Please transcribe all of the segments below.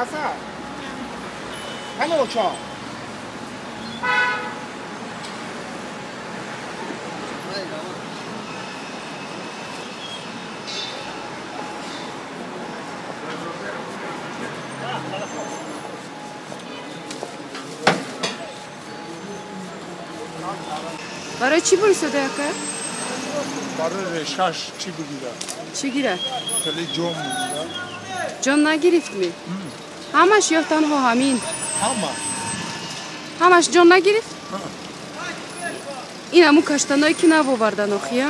Аса. Hello, Cha. برای چی بریسته یکه؟ برای رشاش چی بگیره؟ چی گیره؟ خیلی جام بگیره. جام نگرفت می؟ همش یا تنها همین؟ همش جام نگرفت؟ این همون کشتنایی که نباوردن آخیه؟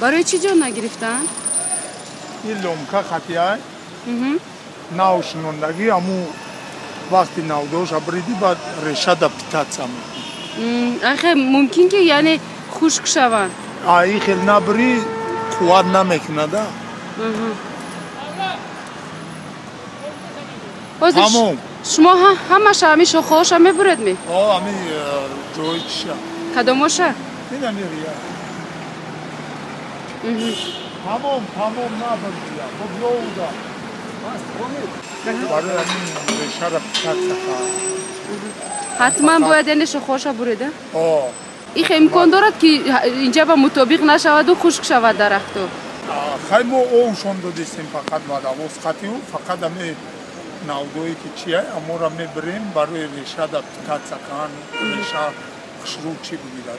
برای چی جام نگرفتن؟ این لومکا خطیه ناوشنوندگی همون وقتی ناودوش بریدی بعد رشا دا پیتاц آخه ممکن که یعنی خشک شوند؟ این خیلی نبری قوت نمیکنه ده همون شما همش همی شاخه‌هاش هم میبرد می؟ همی جوی چیه کداماشه؟ اینه میریه همون نبردیه خب لوده برای همین رشا را پیتاц حتما باید یعنی شاخه‌هاش بریده؟ این امکان دارد که اینجا به مطابق نشود و خشک شود درختو؟ خیلی ما اوشون دادیم فقط و وسقطی فقط همه ناودویی که چیه اما را میبریم برای رشا دا پیتاц رشا خشروب چی بگیرد